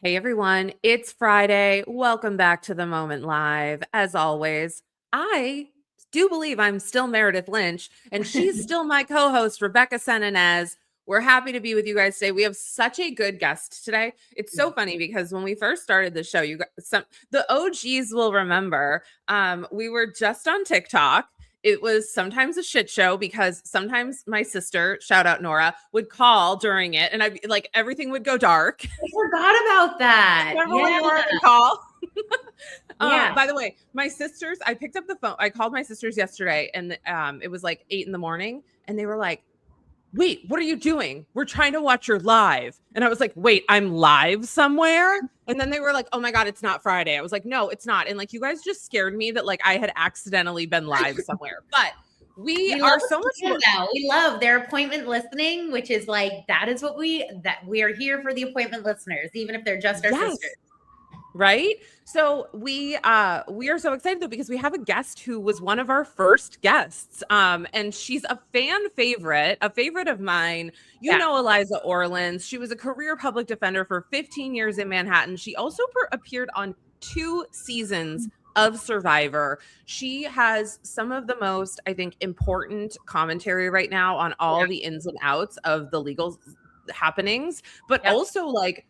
Hey everyone, it's Friday. Welcome back to the Moment Live. As always, I do believe I'm still Meredith Lynch, and she's still my co-host, Rebecca Senanez. We're happy to be with you guys today. We have such a good guest today. It's so funny because when we first started the show, the OGs will remember. We were just on TikTok. It was sometimes a shit show because sometimes my sister, shout out Nora, would call during it and I like everything would go dark. I forgot about that. Remember when Nora would call? Yeah. By the way, my sisters, I picked up the phone. I called my sisters yesterday and it was like 8 a.m. and they were like, wait, what are you doing? We're trying to watch your live. And I was like, wait, I'm live somewhere? And then they were like, oh my God, it's not Friday. I was like, no, it's not. And like, you guys just scared me that like I had accidentally been live somewhere. But we are so much more. We love their appointment listening, which is like, that is what we are here for, the appointment listeners, even if they're just our sisters. Right. So we are so excited though, because we have a guest who was one of our first guests. And she's a fan favorite, a favorite of mine. You know, Eliza Orlins. She was a career public defender for 15 years in Manhattan. She also appeared on 2 seasons of Survivor. She has some of the most, I think, important commentary right now on all the ins and outs of the legal happenings, but also like,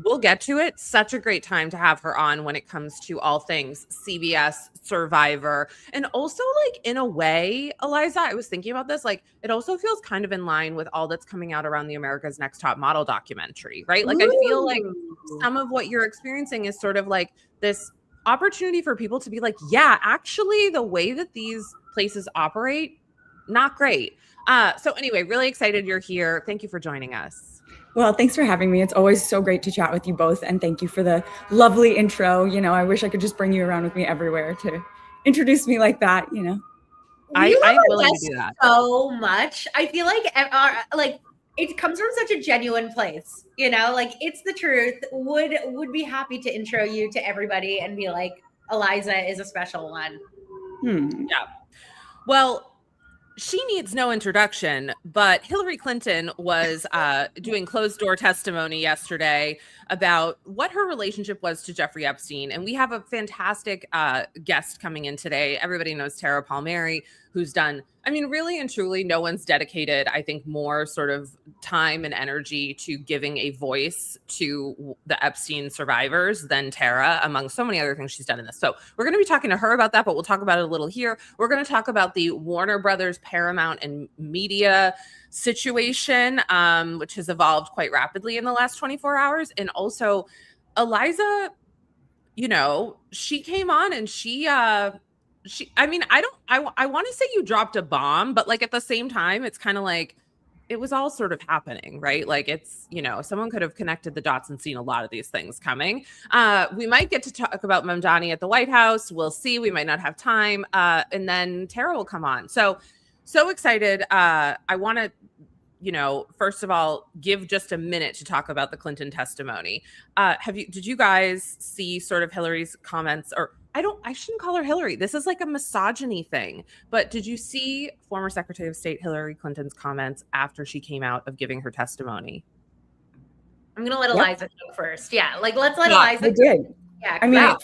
we'll get to it. Such a great time to have her on when it comes to all things CBS, Survivor. And also, like, in a way, Eliza, I was thinking about this, like, it also feels kind of in line with all that's coming out around the America's Next Top Model documentary, right? Like, I feel like some of what you're experiencing is sort of like this opportunity for people to be like, yeah, actually, the way that these places operate, not great. So anyway, really excited you're here. Thank you for joining us. Well, thanks for having me. It's always so great to chat with you both. And thank you for the lovely intro. You know, I wish I could just bring you around with me everywhere to introduce me like that, you know. I'm willing to do that. So much. I feel like it comes from such a genuine place, you know, like it's the truth. Would be happy to intro you to everybody and be like, Eliza is a special one. Yeah. Well, she needs no introduction, but Hillary Clinton was doing closed door testimony yesterday about what her relationship was to Jeffrey Epstein. And we have a fantastic guest coming in today. Everybody knows Tara Palmeri, who's done, I mean, really and truly, no one's dedicated, I think, more sort of time and energy to giving a voice to the Epstein survivors than Tara, among so many other things she's done in this. So we're going to be talking to her about that, but we'll talk about it a little here. We're going to talk about the Warner Brothers, Paramount, and media situation, which has evolved quite rapidly in the last 24 hours. And also, Eliza, you know, she came on and I mean, I want to say you dropped a bomb, but like at the same time, it's kind of like it was all sort of happening, right? Like it's, you know, someone could have connected the dots and seen a lot of these things coming. We might get to talk about Mamdani at the White House. We'll see. We might not have time. And then Tara will come on. So excited. I want to, you know, first of all, give just a minute to talk about the Clinton testimony. Did you guys see sort of Hillary's comments, or I shouldn't call her Hillary. This is like a misogyny thing. But did you see former Secretary of State Hillary Clinton's comments after she came out of giving her testimony? I'm going to let Eliza go first. Yeah. Like, let's let Eliza. I did. Yeah. I mean,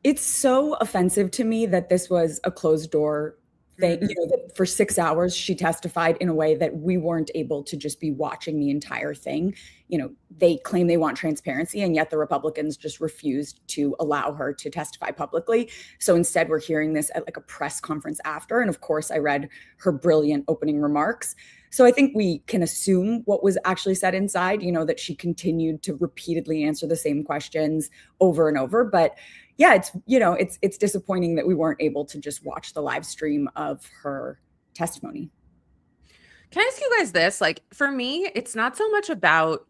it's so offensive to me that this was a closed door thing. You know, that for 6 hours, she testified in a way that we weren't able to just be watching the entire thing. You know, they claim they want transparency, and yet the Republicans just refused to allow her to testify publicly. So instead, we're hearing this at like a press conference after. And of course, I read her brilliant opening remarks. So I think we can assume what was actually said inside, you know, that she continued to repeatedly answer the same questions over and over. But yeah, it's, you know, it's disappointing that we weren't able to just watch the live stream of her testimony. Can I ask you guys this? Like, for me, it's not so much about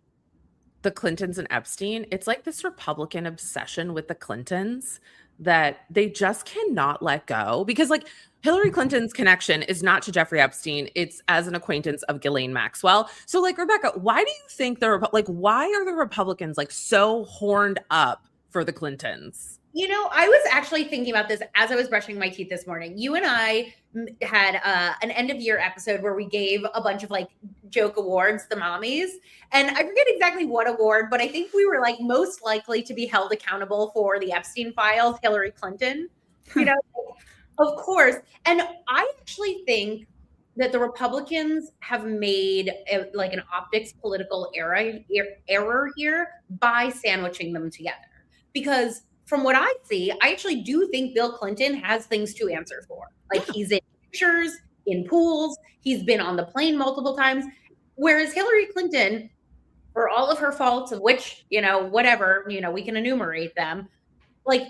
the Clintons and Epstein. It's like this Republican obsession with the Clintons that they just cannot let go, because like Hillary Clinton's connection is not to Jeffrey Epstein. It's as an acquaintance of Ghislaine Maxwell. So like, Rebecca, why do you think why are the Republicans like so horned up for the Clintons? You know, I was actually thinking about this as I was brushing my teeth this morning. You and I had an end of year episode where we gave a bunch of like joke awards, the mommies. And I forget exactly what award, but I think we were like most likely to be held accountable for the Epstein files, Hillary Clinton, you know, of course. And I actually think that the Republicans have made like an optics political error here by sandwiching them together. Because from what I see, I actually do think Bill Clinton has things to answer for. Like he's in pictures, in pools, he's been on the plane multiple times. Whereas Hillary Clinton, for all of her faults, of which, you know, whatever, you know, we can enumerate them, like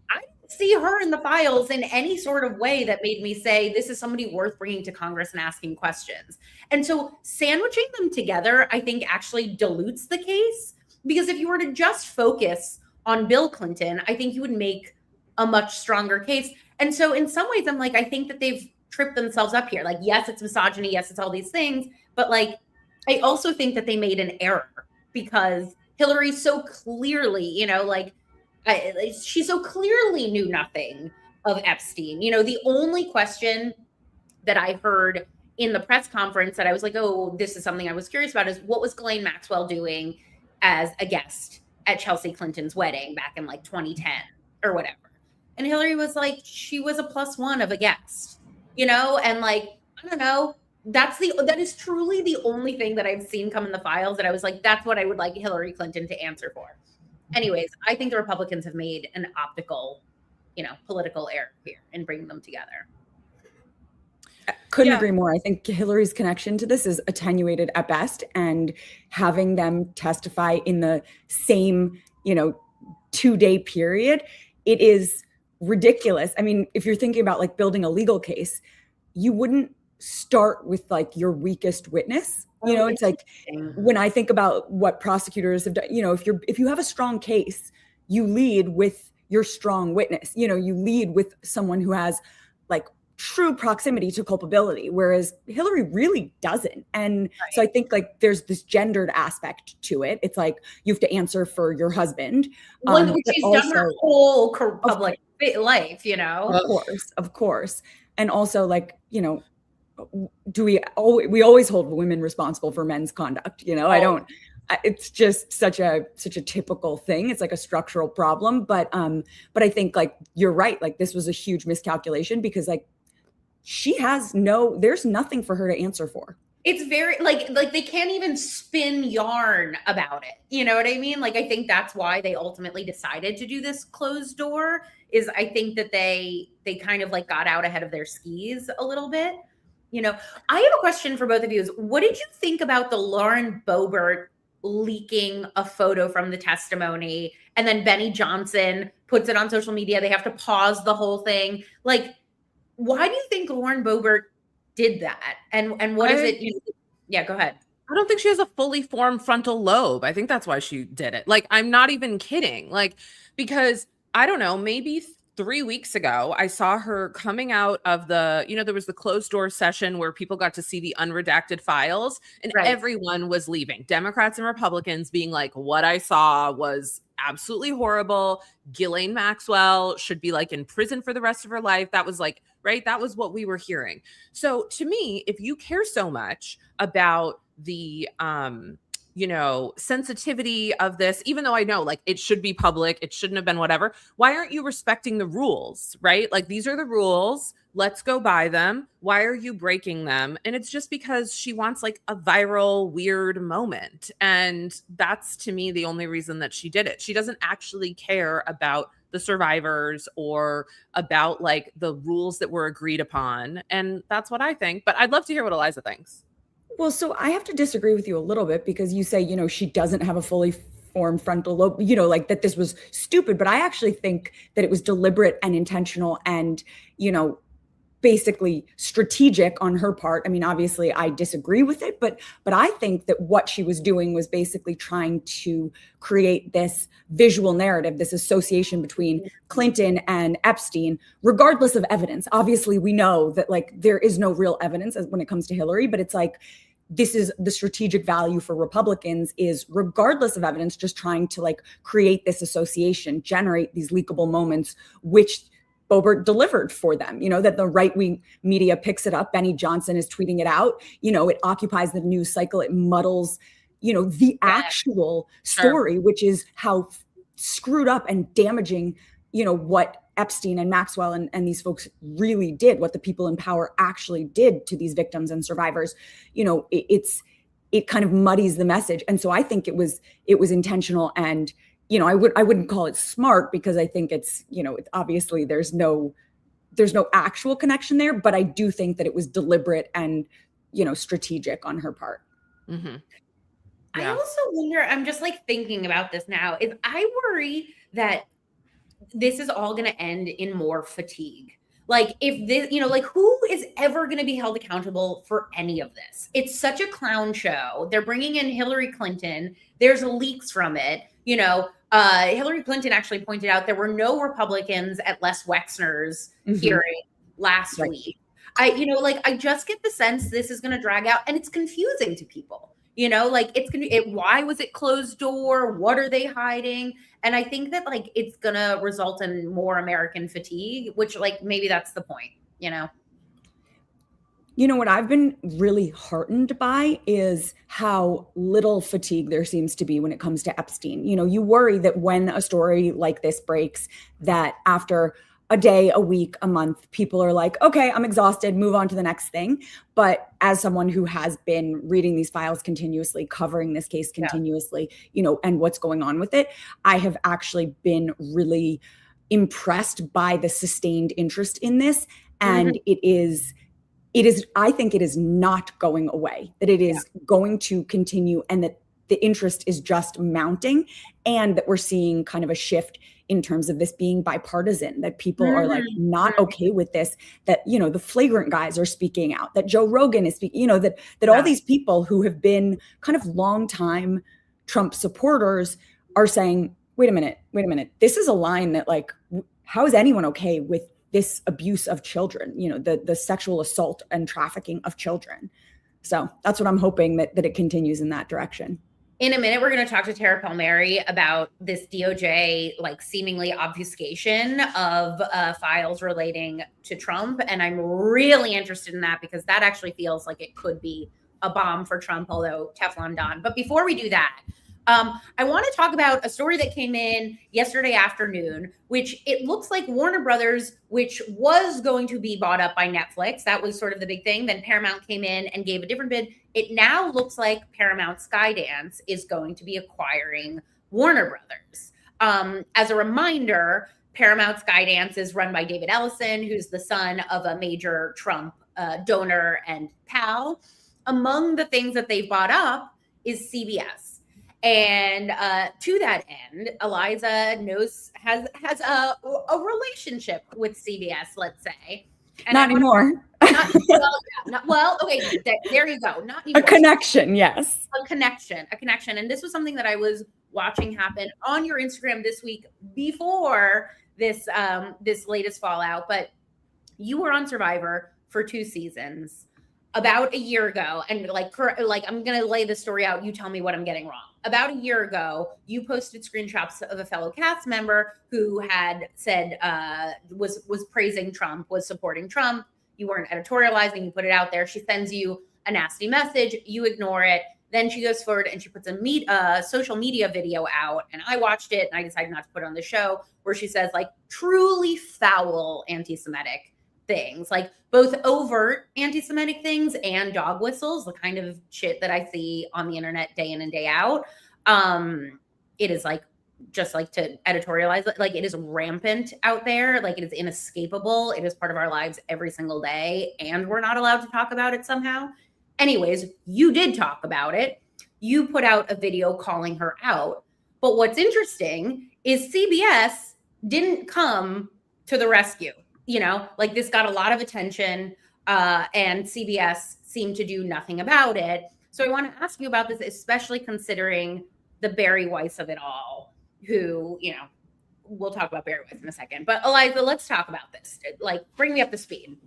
I didn't see her in the files in any sort of way that made me say this is somebody worth bringing to Congress and asking questions. And so sandwiching them together, I think actually dilutes the case, because if you were to just focus on Bill Clinton, I think you would make a much stronger case. And so in some ways, I'm like, I think that they've tripped themselves up here. Like, yes, it's misogyny. Yes, it's all these things. But like, I also think that they made an error because Hillary so clearly, you know, like she so clearly knew nothing of Epstein. You know, the only question that I heard in the press conference that I was like, oh, this is something I was curious about is what was Ghislaine Maxwell doing as a guest at Chelsea Clinton's wedding back in like 2010 or whatever. And Hillary was like, she was a +1 of a guest, you know? And like, I don't know, that is truly the only thing that I've seen come in the files that I was like, that's what I would like Hillary Clinton to answer for. Anyways, I think the Republicans have made an optical, you know, political error here in bringing them together. Couldn't agree more. I think Hillary's connection to this is attenuated at best, and having them testify in the same, you know, 2-day period, it is ridiculous. I mean, if you're thinking about like building a legal case, you wouldn't start with like your weakest witness. You know, it's like when I think about what prosecutors have done, you know, if you have a strong case, you lead with your strong witness. You know, you lead with someone who has like true proximity to culpability, whereas Hillary really doesn't. And so I think like there's this gendered aspect to it. It's like you have to answer for your husband. Which she's done her whole public life, you know? Of course. And also like, you know, we always hold women responsible for men's conduct, you know? It's just such a typical thing. It's like a structural problem. But I think like you're right. Like this was a huge miscalculation because like there's nothing for her to answer for. It's very like they can't even spin yarn about it. You know what I mean? Like I think that's why they ultimately decided to do this closed door, is I think that they kind of like got out ahead of their skis a little bit. You know, I have a question for both of you. Is what did you think about the Lauren Boebert leaking a photo from the testimony and then Benny Johnson puts it on social media? They have to pause the whole thing. Like, why do you think Lauren Boebert did that? And what is it? Yeah, go ahead. I don't think she has a fully formed frontal lobe. I think that's why she did it. Like, I'm not even kidding. Like, because I don't know, maybe 3 weeks ago, I saw her coming out of the, you know, there was the closed door session where people got to see the unredacted files and everyone was leaving. Democrats and Republicans being like, what I saw was absolutely horrible. Ghislaine Maxwell should be like in prison for the rest of her life. That was like, right? That was what we were hearing. So to me, if you care so much about the, you know, sensitivity of this, even though I know like it should be public, it shouldn't have been whatever. Why aren't you respecting the rules, right? Like these are the rules. Let's go by them. Why are you breaking them? And it's just because she wants like a viral, weird moment. And that's to me the only reason that she did it. She doesn't actually care about the survivors or about like the rules that were agreed upon. And that's what I think. But I'd love to hear what Eliza thinks. Well, so I have to disagree with you a little bit because you say, you know, she doesn't have a fully formed frontal lobe, you know, like that this was stupid. But I actually think that it was deliberate and intentional and, you know, basically strategic on her part. I mean, obviously I disagree with it, but I think that what she was doing was basically trying to create this visual narrative, this association between Clinton and Epstein, regardless of evidence. Obviously, we know that like there is no real evidence when it comes to Hillary, but it's like this is the strategic value for Republicans, is regardless of evidence, just trying to like create this association, generate these leakable moments, which Boebert delivered for them, that the right-wing media picks it up. Benny Johnson is tweeting it out. It occupies the news cycle. It muddles, the actual story, which is how screwed up and damaging, what Epstein and Maxwell and these folks really did, what the people in power actually did to these victims and survivors. It kind of muddies the message. And so I think it was intentional, and I wouldn't call it smart, because I think it's, obviously there's no actual connection there, but I do think that it was deliberate and, strategic on her part. Mm-hmm. I also wonder, I'm just like thinking about this now, is I worry that this is all going to end in more fatigue. Like if this, like who is ever going to be held accountable for any of this? It's such a clown show. They're bringing in Hillary Clinton. There's leaks from it. Hillary Clinton actually pointed out there were no Republicans at Les Wexner's hearing last week. I just get the sense this is going to drag out, and it's confusing to people. Why was it closed door? What are they hiding? And I think that it's going to result in more American fatigue, which maybe that's the point, What I've been really heartened by is how little fatigue there seems to be when it comes to Epstein. You worry that when a story like this breaks, that after a day, a week, a month, people are like, okay, I'm exhausted, move on to the next thing. But as someone who has been reading these files continuously, covering this case continuously, and what's going on with it, I have actually been really impressed by the sustained interest in this. And it is, I think it is not going away, that it is going to continue, and that the interest is just mounting, and that we're seeing kind of a shift in terms of this being bipartisan, that people are not okay with this, that, the flagrant guys are speaking out, that Joe Rogan is speaking, that all these people who have been kind of longtime Trump supporters are saying, wait a minute, this is a line that how is anyone okay with this abuse of children, the sexual assault and trafficking of children? So that's what I'm hoping, that it continues in that direction. In a minute, we're going to talk to Tara Palmeri about this DOJ seemingly obfuscation of files relating to Trump. And I'm really interested in that, because that actually feels like it could be a bomb for Trump, although Teflon Don. But before we do that, I want to talk about a story that came in yesterday afternoon, which it looks like Warner Brothers, which was going to be bought up by Netflix. That was sort of the big thing. Then Paramount came in and gave a different bid. It now looks like Paramount Skydance is going to be acquiring Warner Brothers. As a reminder, Paramount Skydance is run by David Ellison, who's the son of a major Trump donor and pal. Among the things that they bought up is CBS. And to that end, Eliza has a relationship with CBS, let's say. And not anymore. Okay, there you go. Not anymore. A connection, yes. A connection. And this was something that I was watching happen on your Instagram this week before this latest fallout. But you were on Survivor for 2 seasons about a year ago, and I'm gonna lay the story out. You tell me what I'm getting wrong. About a year ago, you posted screenshots of a fellow cast member who had said was praising Trump, was supporting Trump. You weren't editorializing. You put it out there. She sends you a nasty message. You ignore it. Then she goes forward and she puts a social media video out, and I watched it and I decided not to put it on the show, where she says truly foul anti-Semitic things, both overt anti-Semitic things and dog whistles, the kind of shit that I see on the internet day in and day out. It is just to editorialize it, it is rampant out there. It is inescapable. It is part of our lives every single day, and we're not allowed to talk about it somehow. Anyways, you did talk about it. You put out a video calling her out. But what's interesting is CBS didn't come to the rescue. This got a lot of attention, and CBS seemed to do nothing about it. So I want to ask you about this, especially considering the Barry Weiss of it all, who, we'll talk about Barry Weiss in a second. But Eliza, let's talk about this. Bring me up to speed.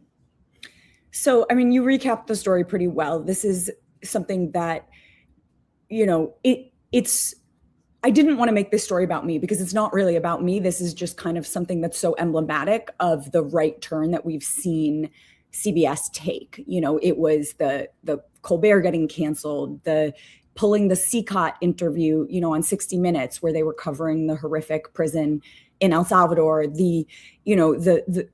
So, you recapped the story pretty well. This is something that, it's, I didn't want to make this story about me because it's not really about me. This is just kind of something that's so emblematic of the right turn that we've seen CBS take. It was the Colbert getting canceled, the pulling the CCOT interview, on 60 Minutes, where they were covering the horrific prison in El Salvador,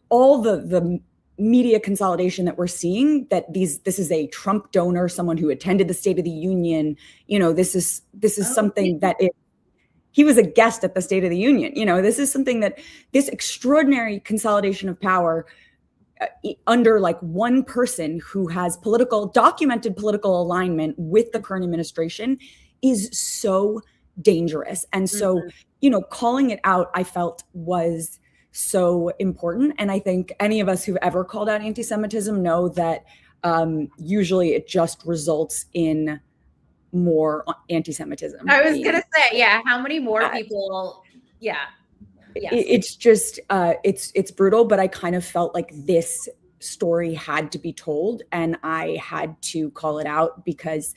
all the media consolidation that we're seeing, that this is a Trump donor, someone who attended the State of the Union. This is something that he was a guest at the State of the Union. This is something that this extraordinary consolidation of power under like one person who has documented political alignment with the current administration is so dangerous. And so, calling it out, I felt was so important. And I think any of us who've ever called out anti-Semitism know that usually it just results in more anti-Semitism. I was gonna say, how many more people? Yeah. Yes. It's just it's brutal, but I kind of felt like this story had to be told, and I had to call it out because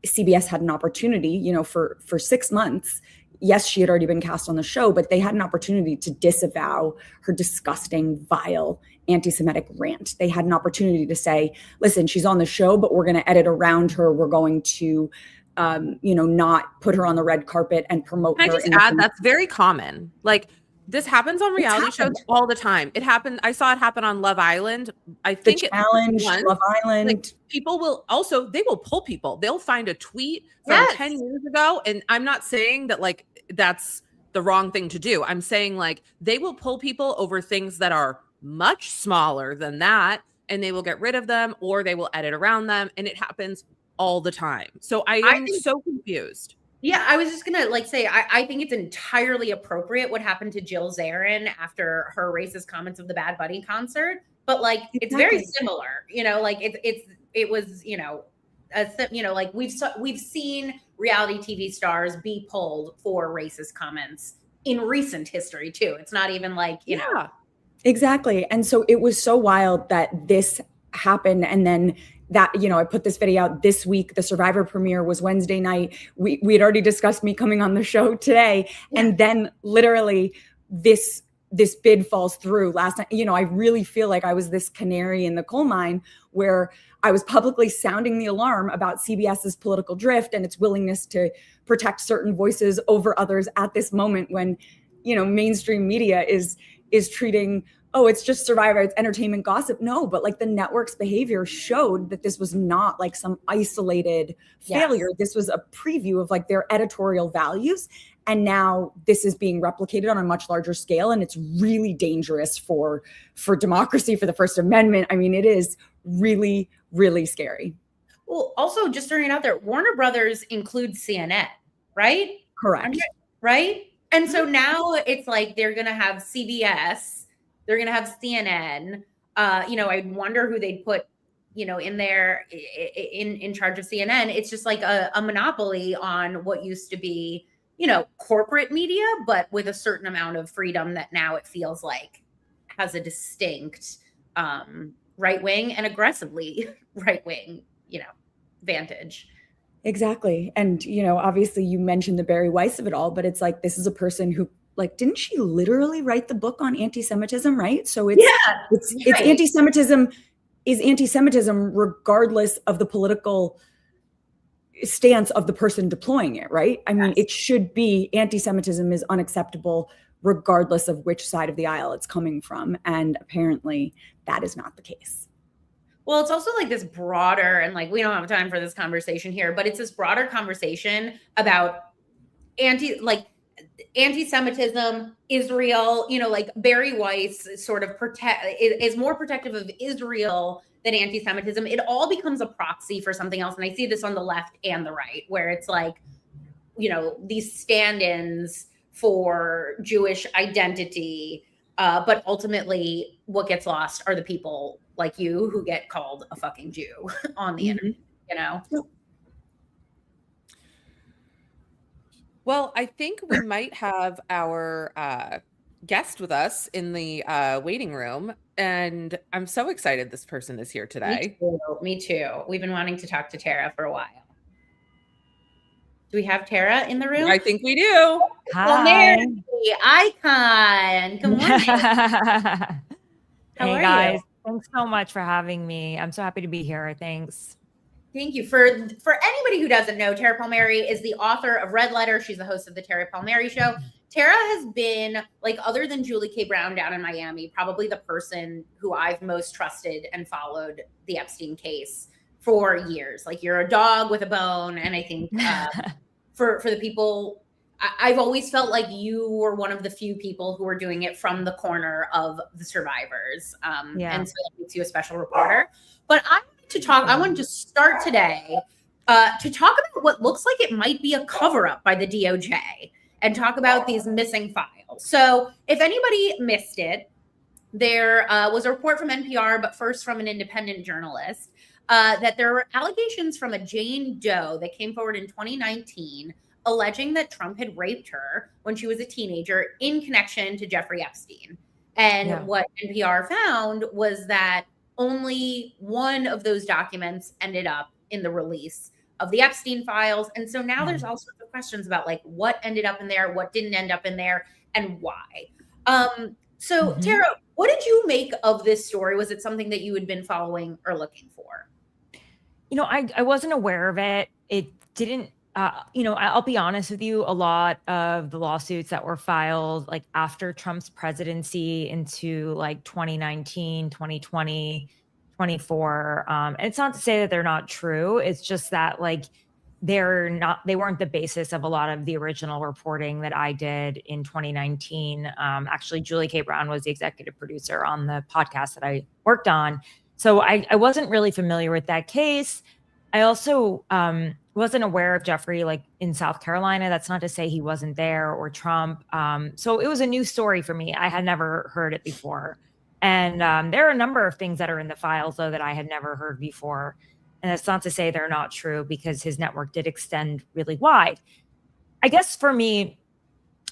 CBS had an opportunity, for 6 months. Yes, she had already been cast on the show, but they had an opportunity to disavow her disgusting, vile, anti-Semitic rant. They had an opportunity to say, listen, she's on the show, but we're going to edit around her. We're going to not put her on the red carpet and promote her. Can I just add, that's very common. Like, this happens on reality shows all the time. It happened. I saw it happen on Love Island. I think The Challenge, Love Island. Like, people they will pull people. They'll find a tweet from 10 years ago. And I'm not saying that like that's the wrong thing to do. I'm saying like they will pull people over things that are much smaller than that, and they will get rid of them or they will edit around them. And it happens all the time. So I am so confused. Yeah, I was just gonna say, I think it's entirely appropriate what happened to Jill Zarin after her racist comments of the Bad Bunny concert, but like it's very similar, like it was, like we've seen reality TV stars be pulled for racist comments in recent history too. It's not even like you know. Exactly, and so it was so wild that this happened, and then that, I put this video out this week. The Survivor premiere was Wednesday night. We had already discussed me coming on the show today. Yeah. And then literally this bid falls through last night. I really feel like I was this canary in the coal mine where I was publicly sounding the alarm about CBS's political drift and its willingness to protect certain voices over others at this moment when, mainstream media is treating, it's just Survivor, it's entertainment gossip. No, but like the network's behavior showed that this was not like some isolated failure. This was a preview of like their editorial values. And now this is being replicated on a much larger scale. And it's really dangerous for democracy, for the First Amendment. I mean, it is really, really scary. Well, also just throwing it out there, Warner Brothers includes CNN, right? Correct. Right? And so now it's like they're going to have CBS, they're going to have CNN. I wonder who they'd put, in there in charge of CNN. It's just like a monopoly on what used to be, corporate media, but with a certain amount of freedom that now it feels like has a distinct right wing and aggressively right wing, vantage. Exactly. And, obviously you mentioned the Barry Weiss of it all, but it's like, this is a person who, like, didn't she literally write the book on anti-Semitism, right? So it's anti-Semitism is anti-Semitism regardless of the political stance of the person deploying it, right? I mean, it should be anti-Semitism is unacceptable regardless of which side of the aisle it's coming from. And apparently that is not the case. Well, it's also like this broader, and like, we don't have time for this conversation here, but it's this broader conversation about anti-Semitism, Israel, like Barry Weiss sort of is more protective of Israel than anti-Semitism. It all becomes a proxy for something else. And I see this on the left and the right, where it's like, these stand-ins for Jewish identity. But ultimately what gets lost are the people like you who get called a fucking Jew on the internet, Well, I think we might have our guest with us in the waiting room. And I'm so excited this person is here today. Me too. We've been wanting to talk to Tara for a while. Do we have Tara in the room? I think we do. Hi. Palmeri, icon. Good morning. Hey guys, thanks so much for having me. I'm so happy to be here. Thanks. Thank you. For anybody who doesn't know, Tara Palmeri is the author of Red Letter. She's the host of the Tara Palmeri Show. Tara has been, like, other than Julie K. Brown down in Miami, probably the person who I've most trusted and followed the Epstein case for years. Like, you're a dog with a bone. And I think for the people, I've always felt like you were one of the few people who were doing it from the corner of the survivors. And so that makes you a special reporter. But I wanted to start today to talk about what looks like it might be a cover-up by the DOJ and talk about these missing files. So if anybody missed it, there was a report from NPR, but first from an independent journalist, that there were allegations from a Jane Doe that came forward in 2019 alleging that Trump had raped her when she was a teenager in connection to Jeffrey Epstein. And what NPR found was that only one of those documents ended up in the release of the Epstein files. And so now there's all sorts of questions about, like, what ended up in there, what didn't end up in there, and why. Tara, what did you make of this story? Was it something that you had been following or looking for? You know, I wasn't aware of it. It didn't, I'll be honest with you, a lot of the lawsuits that were filed, like, after Trump's presidency into, like, 2019, 2020, 24. And it's not to say that they're not true. It's just that, like, they weren't the basis of a lot of the original reporting that I did in 2019. Actually, Julie K. Brown was the executive producer on the podcast that I worked on. So I wasn't really familiar with that case. I also wasn't aware of Jeffrey, like, in South Carolina. That's not to say he wasn't there, or Trump. So it was a new story for me. I had never heard it before. And there are a number of things that are in the files, though, that I had never heard before. And that's not to say they're not true, because his network did extend really wide. I guess for me,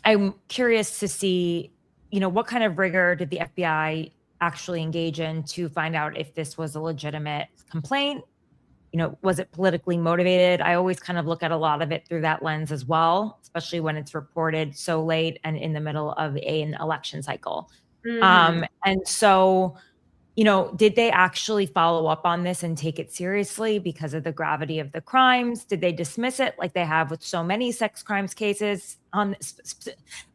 I'm curious to see, what kind of rigor did the FBI actually engage in to find out if this was a legitimate complaint? Was it politically motivated? I always kind of look at a lot of it through that lens as well, especially when it's reported so late and in the middle of an election cycle. And so, did they actually follow up on this and take it seriously because of the gravity of the crimes? Did they dismiss it like they have with so many sex crimes cases,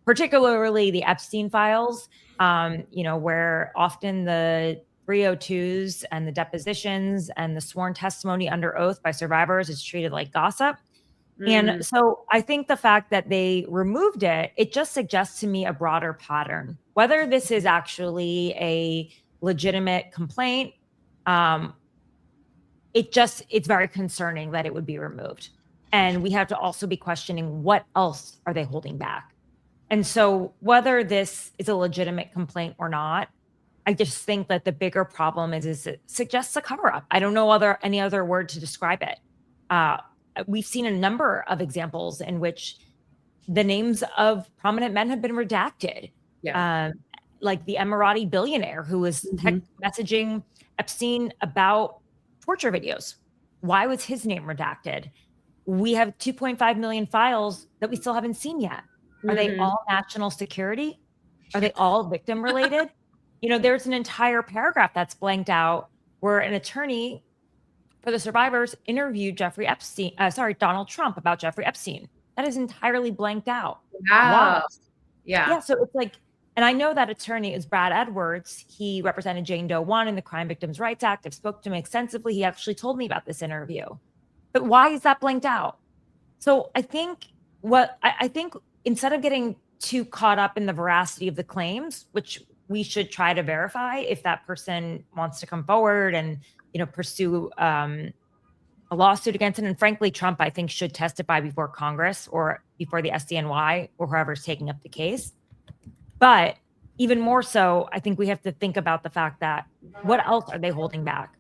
particularly the Epstein files, where often the 302s and the depositions and the sworn testimony under oath by survivors is treated like gossip? And so I think the fact that they removed it, it just suggests to me a broader pattern. Whether this is actually a legitimate complaint, it's very concerning that it would be removed. And we have to also be questioning, what else are they holding back? And so whether this is a legitimate complaint or not, I just think that the bigger problem is it suggests a cover-up. I don't know any other word to describe it. We've seen a number of examples in which the names of prominent men have been redacted. Like the Emirati billionaire who was messaging Epstein about torture videos. Why was his name redacted? We have 2.5 million files that we still haven't seen yet. Are they all national security? Are they all victim related? There's an entire paragraph that's blanked out where an attorney for the survivors interviewed Donald Trump about Jeffrey Epstein. That is entirely blanked out. Wow. Yeah. So it's like, and I know that attorney is Brad Edwards. He represented Jane Doe 1 in the Crime Victims' Rights Act. I've spoke to him extensively. He actually told me about this interview. But why is that blanked out? So I think instead of getting too caught up in the veracity of the claims, which we should try to verify if that person wants to come forward and pursue a lawsuit against it. And frankly, Trump, I think, should testify before Congress or before the SDNY or whoever's taking up the case. But even more so, I think we have to think about the fact that what else are they holding back?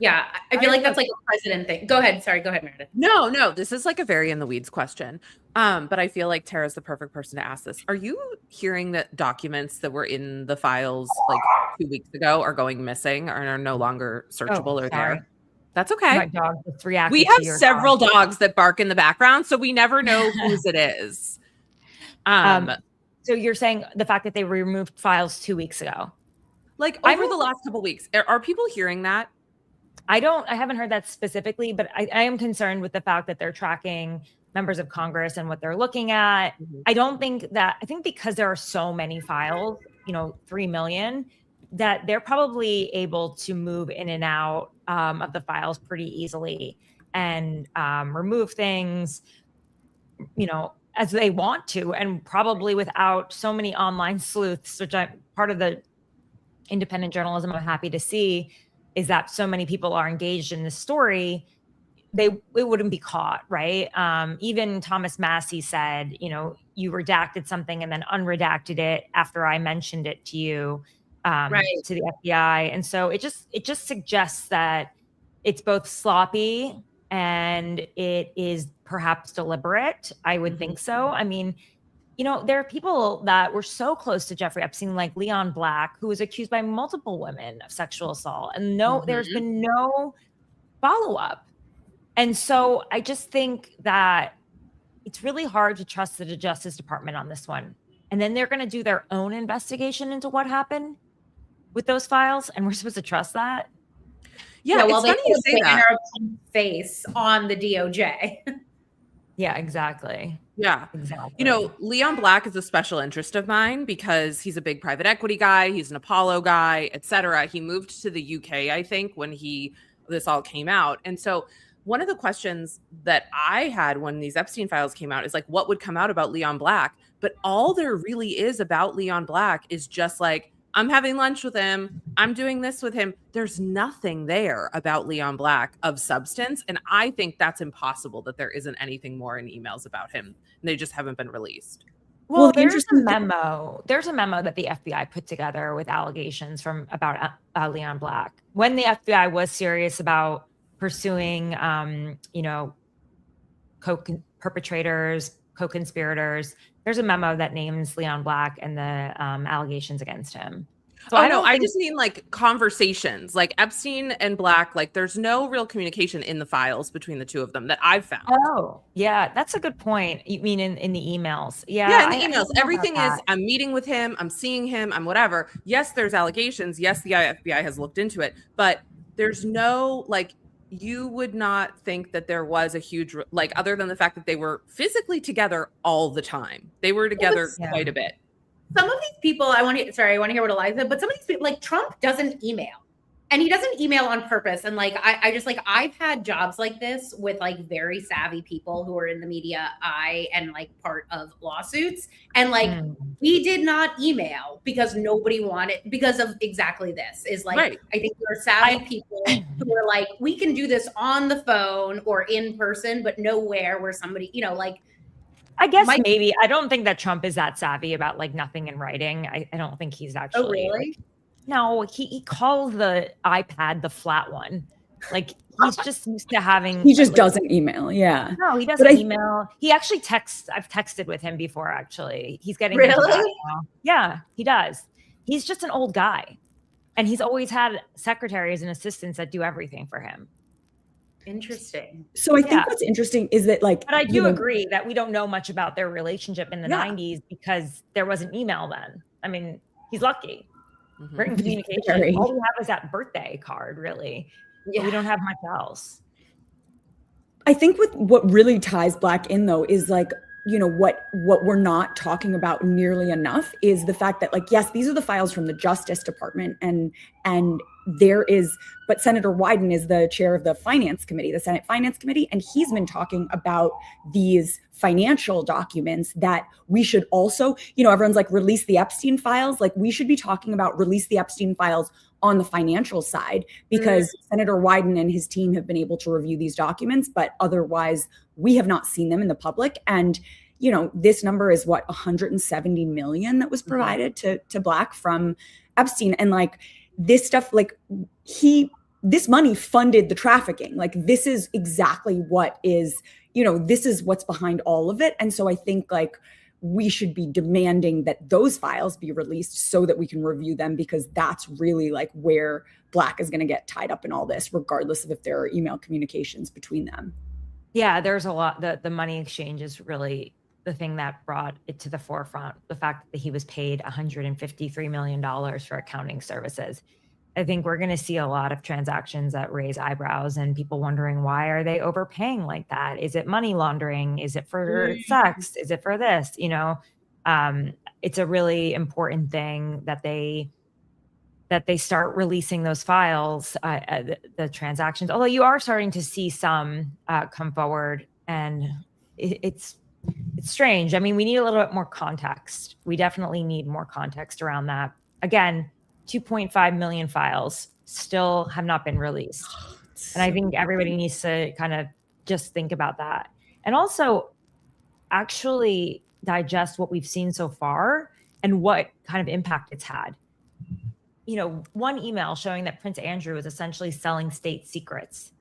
Yeah, I feel like that's like a president thing. Go ahead. Sorry, go ahead, Meredith. No, this is like a very in the weeds question. But I feel like Tara's the perfect person to ask this. Are you hearing that documents that were in the files like 2 weeks ago are going missing or are no longer searchable or there? That's okay. My dog just reacted. We have several dogs that bark in the background, so we never know whose it is. So you're saying the fact that they removed files 2 weeks ago? Like over the last couple of weeks. Are people hearing that? I haven't heard that specifically, but I am concerned with the fact that they're tracking members of Congress and what they're looking at. Mm-hmm. I think because there are so many files, 3 million, that they're probably able to move in and out of the files pretty easily and remove things, as they want to, and probably without so many online sleuths, which I'm part of the independent journalism I'm happy to see, is that so many people are engaged in this story, it wouldn't be caught, right? Even Thomas Massey said, you redacted something and then unredacted it after I mentioned it to you, to the FBI. And so it just suggests that it's both sloppy and it is perhaps deliberate. I would think so. I mean, there are people that were so close to Jeffrey Epstein, like Leon Black, who was accused by multiple women of sexual assault, and there's been no follow-up. And so I just think that it's really hard to trust the Justice Department on this one. And then they're going to do their own investigation into what happened with those files, and we're supposed to trust that. Yeah, well, they put a banner of face on the DOJ. Yeah, exactly. Yeah. Exactly. Leon Black is a special interest of mine because he's a big private equity guy. He's an Apollo guy, et cetera. He moved to the UK, I think, when this all came out. And so one of the questions that I had when these Epstein files came out is like, what would come out about Leon Black? But all there really is about Leon Black is just like, I'm having lunch with him. I'm doing this with him. There's nothing there about Leon Black of substance. And I think that's impossible that there isn't anything more in emails about him. And they just haven't been released. Well, there's a memo. There's a memo that the FBI put together with allegations about Leon Black. When the FBI was serious about pursuing, perpetrators, co-conspirators, there's a memo that names Leon Black and the allegations against him. So I just mean like conversations, like Epstein and Black, like there's no real communication in the files between the two of them that I've found. Oh, yeah, that's a good point. You mean in the emails? Yeah, in the emails. Everything is, I'm meeting with him, I'm seeing him, I'm whatever. Yes, there's allegations. Yes, the FBI has looked into it, but there's no like, you would not think that there was a huge, like, other than the fact that they were physically together all the time. They were together quite a bit. Some of these people, I want to hear what Eliza, but some of these people, like Trump doesn't email. And he doesn't email on purpose. And like, I just like, I've had jobs like this with like very savvy people who are in the media eye and like part of lawsuits. And like, we did not email because nobody wanted, because of exactly this is like, I think there are savvy people who are like, we can do this on the phone or in person, but nowhere where somebody, like, I guess maybe, I don't think that Trump is that savvy about like nothing in writing. I don't think he's actually. Oh, really? No, he calls the iPad the flat one. Like he's just used to having. He just doesn't email. Yeah. No, he doesn't email. He actually texts. I've texted with him before. Actually, he's getting into that now. Yeah, he does. He's just an old guy, and he's always had secretaries and assistants that do everything for him. Interesting. So I think what's interesting is that like, but I do agree that we don't know much about their relationship in the 90s because there wasn't email then. I mean, he's lucky. Written communication. All we have is that birthday card, really. Yeah. We don't have much else. I think what really ties Black in though is like, what we're not talking about nearly enough is the fact that like, yes, these are the files from the Justice Department and but Senator Wyden is the chair of the Finance Committee, the Senate Finance Committee, and he's been talking about these financial documents that we should also, everyone's like release the Epstein files, like we should be talking about release the Epstein files on the financial side because Senator Wyden and his team have been able to review these documents, but otherwise we have not seen them in the public. And, this number is what, 170 million that was provided to Black from Epstein. And like this stuff, like he this money funded the trafficking. Like, this is exactly what is, this is what's behind all of it. And so I think like we should be demanding that those files be released so that we can review them, because that's really like where Black is going to get tied up in all this, regardless of if there are email communications between them. Yeah, there's a lot. The money exchange is really the thing that brought it to the forefront. The fact that he was paid $153 million for accounting services. I think we're going to see a lot of transactions that raise eyebrows and people wondering, why are they overpaying like that? Is it money laundering? Is it for sex? Is it for this? It's a really important thing that they start releasing those files, the transactions. Although you are starting to see some come forward, and it's strange. I mean, we need a little bit more context. We definitely need more context around that. Again, 2.5 million files still have not been released. And I think everybody needs to kind of just think about that. And also actually digest what we've seen so far and what kind of impact it's had. One email showing that Prince Andrew was essentially selling state secrets,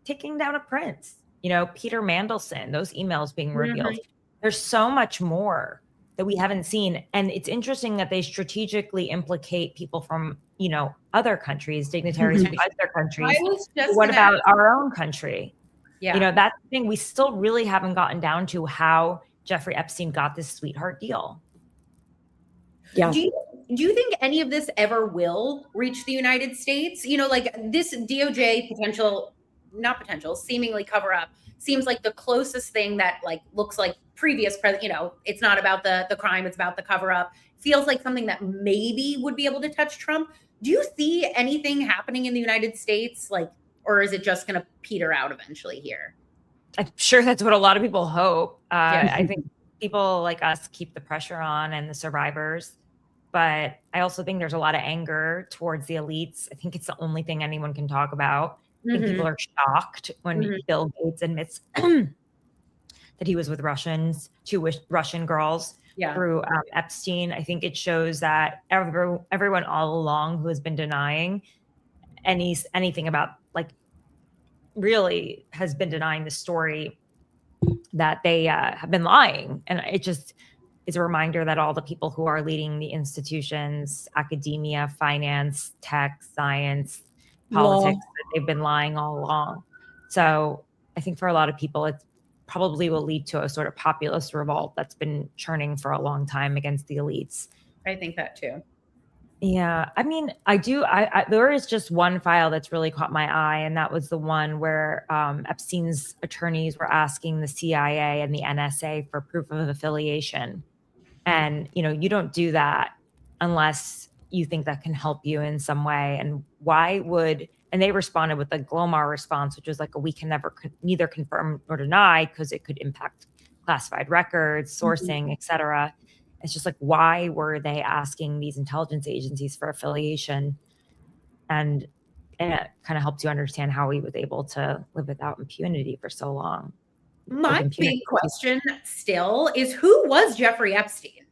taking down a prince, Peter Mandelson, those emails being revealed. There's so much more that we haven't seen. And it's interesting that they strategically implicate people from, other countries, dignitaries from other countries. What about our own country? Yeah. That's the thing. We still really haven't gotten down to how Jeffrey Epstein got this sweetheart deal. Yeah. Do you think any of this ever will reach the United States? Like this DOJ seemingly cover up seems like the closest thing that like looks like previous president, it's not about the crime, it's about the cover up. Feels like something that maybe would be able to touch Trump. Do you see anything happening in the United States, or is it just going to peter out eventually here? I'm sure that's what a lot of people hope. I think people like us keep the pressure on and the survivors. But I also think there's a lot of anger towards the elites. I think it's the only thing anyone can talk about. I think people are shocked when Bill Gates admits that he was with two Russian girls through Epstein. I think it shows that everyone all along who has been denying anything about really has been denying the story, that they have been lying. And it just is a reminder that all the people who are leading the institutions, academia, finance, tech, science, politics, that they've been lying all along. So I think for a lot of people, it probably will lead to a sort of populist revolt that's been churning for a long time against the elites. I think that too. Yeah. I mean, there is just one file that's really caught my eye, and that was the one where Epstein's attorneys were asking the CIA and the NSA for proof of affiliation. And, you don't do that unless you think that can help you in some way. And and they responded with a Glomar response, which was like, we can neither confirm nor deny because it could impact classified records, sourcing, et cetera. It's just like, why were they asking these intelligence agencies for affiliation? And it kind of helps you understand how he was able to live without impunity for so long. My big question still is, who was Jeffrey Epstein?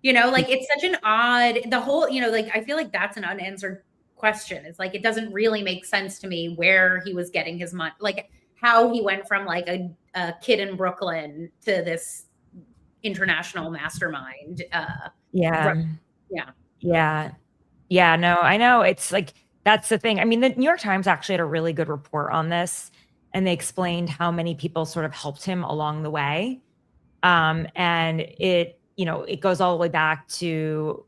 It's such an odd, I feel like that's an unanswered question. It's like, it doesn't really make sense to me where he was getting his money, like how he went from like a kid in Brooklyn to this international mastermind. No, I know. It's like, that's the thing. I mean, the New York Times actually had a really good report on this, and they explained how many people sort of helped him along the way. And it goes all the way back to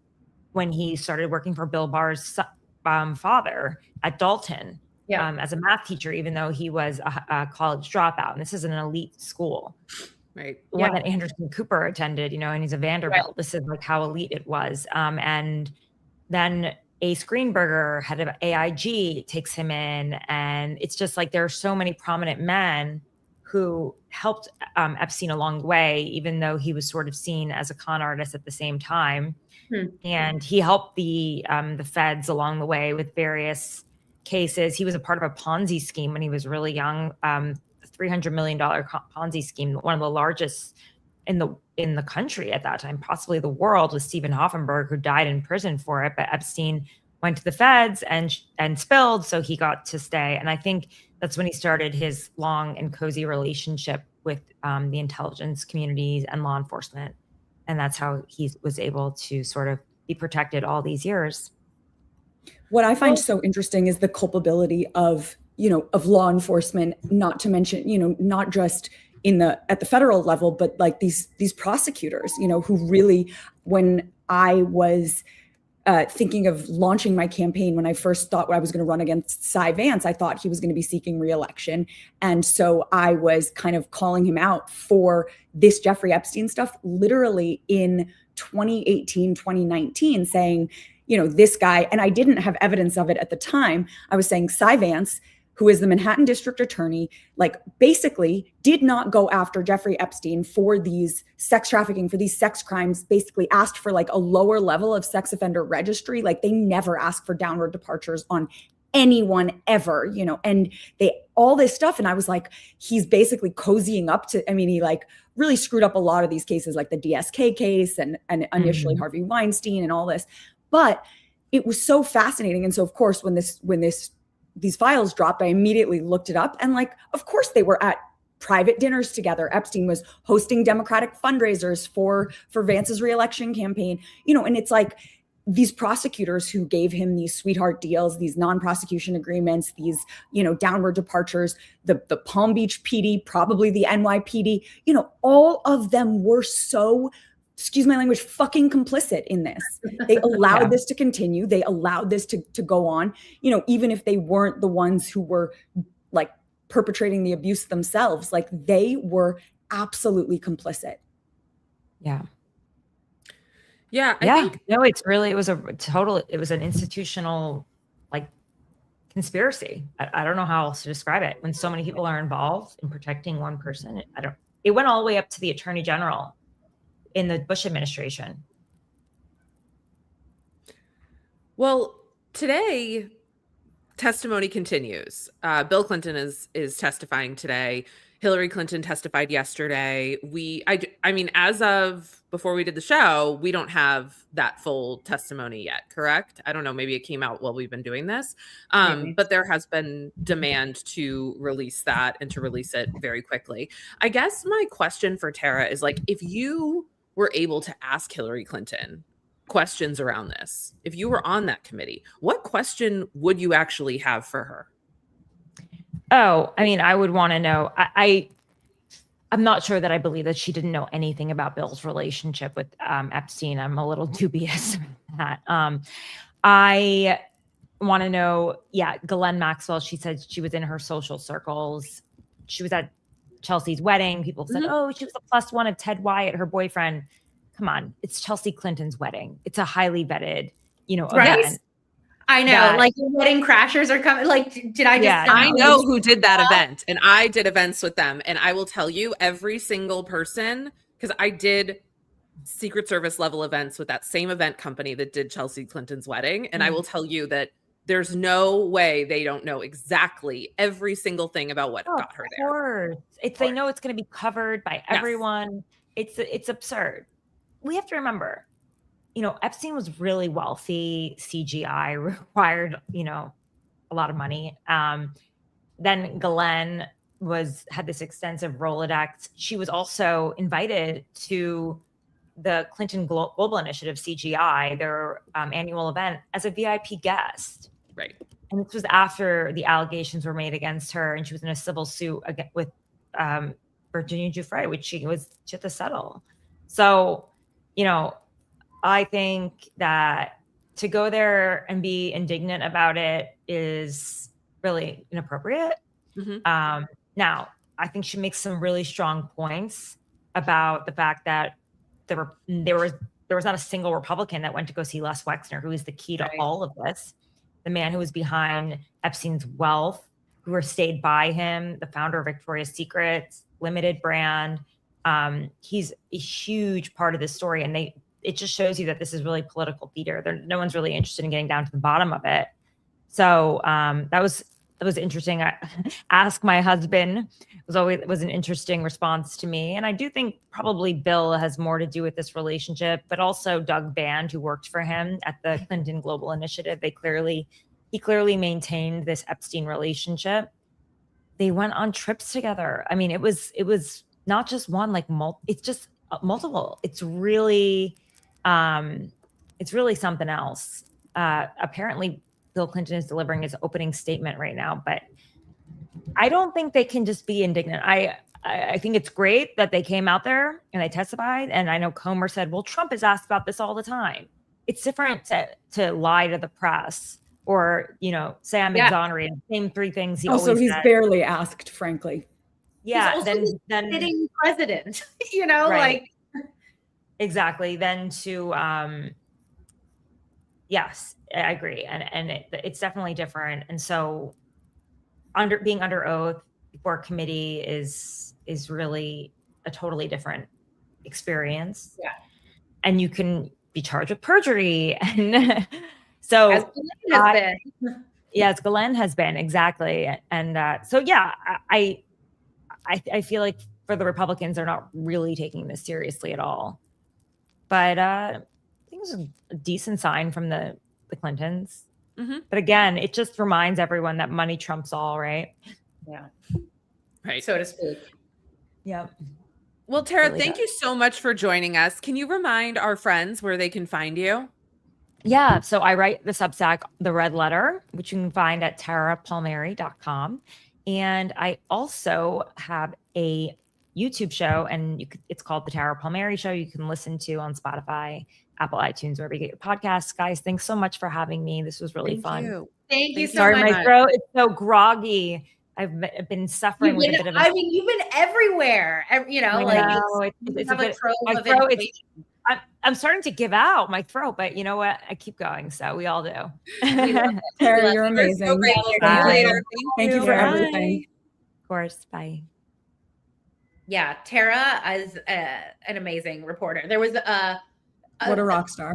when he started working for Bill Barr's father at Dalton as a math teacher, even though he was a college dropout. And this is an elite school. Right. One that Anderson Cooper attended, and he's a Vanderbilt. Right. This is like how elite it was. And then Ace Greenberger, head of AIG, takes him in. And it's just like, there are so many prominent men who helped Epstein along the way, even though he was sort of seen as a con artist at the same time. And he helped the feds along the way with various cases. He was a part of a Ponzi scheme when he was really young, $300 million Ponzi scheme, one of the largest in the country at that time, possibly the world, with Stephen Hoffenberg, who died in prison for it. But Epstein went to the feds and spilled, so he got to stay. And I think that's when he started his long and cozy relationship with the intelligence communities and law enforcement. And that's how he was able to sort of be protected all these years. What I find so interesting is the culpability of, of law enforcement, not to mention, not just at the federal level, but like these prosecutors, who really, when I was thinking of launching my campaign, when I first thought I was going to run against Cy Vance, I thought he was going to be seeking re-election. And so I was kind of calling him out for this Jeffrey Epstein stuff, literally in 2018, 2019, saying, this guy, and I didn't have evidence of it at the time. I was saying Cy Vance, who is the Manhattan District Attorney, like basically did not go after Jeffrey Epstein for these sex trafficking, for these sex crimes, basically asked for like a lower level of sex offender registry. Like they never asked for downward departures on anyone ever, and all this stuff. And I was like, he's basically cozying up to, he like really screwed up a lot of these cases, like the DSK case and initially Harvey Weinstein and all this. But it was so fascinating. And so of course, when these files dropped, I immediately looked it up. And like, of course they were at private dinners together. Epstein was hosting Democratic fundraisers for Vance's reelection campaign, and it's like these prosecutors who gave him these sweetheart deals, these non-prosecution agreements, these, downward departures, the Palm Beach PD, probably the NYPD, all of them were so, excuse my language, fucking complicit in this. They allowed this to continue. They allowed this to go on, even if they weren't the ones who were like perpetrating the abuse themselves, like they were absolutely complicit. Yeah. Yeah. I think no, it was an institutional like conspiracy. I don't know how else to describe it. When so many people are involved in protecting one person, it went all the way up to the Attorney General in the Bush administration. Well, today testimony continues. Bill Clinton is testifying today. Hillary Clinton testified yesterday. As of before we did the show, we don't have that full testimony yet, correct? I don't know. Maybe it came out while we've been doing this. But there has been demand to release that and to release it very quickly. I guess my question for Tara is like, if you were able to ask Hillary Clinton questions around this, if you were on that committee, what question would you actually have for her? Oh, I would want to know. I'm not sure that I believe that she didn't know anything about Bill's relationship with Epstein. I'm a little dubious about that. I want to know, Ghislaine Maxwell, she said she was in her social circles. She was at Chelsea's wedding. People said, oh, she was a plus one of Ted Wyatt, her boyfriend. Come on, it's Chelsea Clinton's wedding. It's a highly vetted, event. I know, like wedding crashers are coming. Like, did I just? I know who did that event, and I did events with them, and I will tell you, every single person, because I did Secret Service level events with that same event company that did Chelsea Clinton's wedding, and I will tell you that there's no way they don't know exactly every single thing about what got her there. They know it's going to be covered by everyone. It's absurd. We have to remember, Epstein was really wealthy. CGI required, a lot of money. Then Ghislaine had this extensive Rolodex. She was also invited to the Clinton Global Initiative, CGI, their annual event, as a VIP guest. Right. And this was after the allegations were made against her, and she was in a civil suit with Virginia Giuffre, which she had to settle. So, I think that to go there and be indignant about it is really inappropriate. Mm-hmm. Now, I think she makes some really strong points about the fact that there was not a single Republican that went to go see Les Wexner, who is the key to all of this. The man who was behind Epstein's wealth, who stayed by him, the founder of Victoria's Secret, limited brand. He's a huge part of this story, and it just shows you that this is really political theater. No one's really interested in getting down to the bottom of it. So that was was interesting. Ask my husband was an interesting response to me. And I do think probably Bill has more to do with this relationship, but also Doug Band, who worked for him at the Clinton Global Initiative. He clearly maintained this Epstein relationship. They went on trips together. I mean, it was not just one, like it's just multiple. It's really something else. Apparently Bill Clinton is delivering his opening statement right now, but I don't think they can just be indignant. I think it's great that they came out there and they testified. And I know Comer said, well, Trump is asked about this all the time. It's different to lie to the press or, say I'm exonerated. Same three things he always said. He's barely asked, frankly. Yeah. He's also then sitting president, right. Exactly. Then to, yes, I agree. And it's definitely different. And so being under oath before a committee is really a totally different experience. Yeah. And you can be charged with perjury. And so as Glenn has been, exactly. And I feel like for the Republicans, they're not really taking this seriously at all. But I think it's a decent sign from the Clintons. Mm-hmm. But again, it just reminds everyone that money trumps all, right? Yeah. Right. So to speak. Yeah. Well, Tara, really thank you so much for joining us. Can you remind our friends where they can find you? Yeah. So I write the Substack, The Red Letter, which you can find at tarapalmeri.com. And I also have a YouTube show, and it's called The Tara Palmeri Show. You can listen to on Spotify, Apple iTunes, wherever you get your podcasts. Guys, thanks so much for having me. This was really fun. Thank you so Sorry, much. my throat is so groggy. I've been suffering with a bit of you've been everywhere. I'm starting to give out my throat, but you know what? I keep going. So we all do. Tara, you're amazing. So great. See you later. Thank you for everything. Of course. Bye. Yeah, Tara is an amazing reporter. There was what a rock star.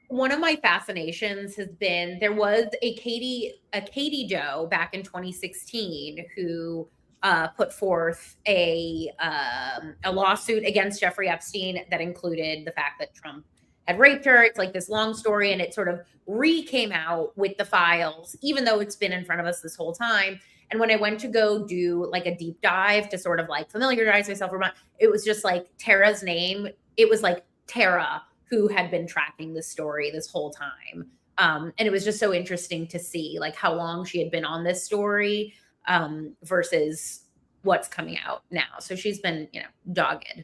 One of my fascinations has been there was a Katie Doe back in 2016 who put forth a lawsuit against Jeffrey Epstein that included the fact that Trump had raped her. It's like this long story, and it sort of came out with the files, even though it's been in front of us this whole time. And when I went to go do like a deep dive to sort of like familiarize myself with it was just like Tara's name. It was like Tara who had been tracking this story this whole time. And it was just so interesting to see like how long she had been on this story versus what's coming out now. So she's been, dogged.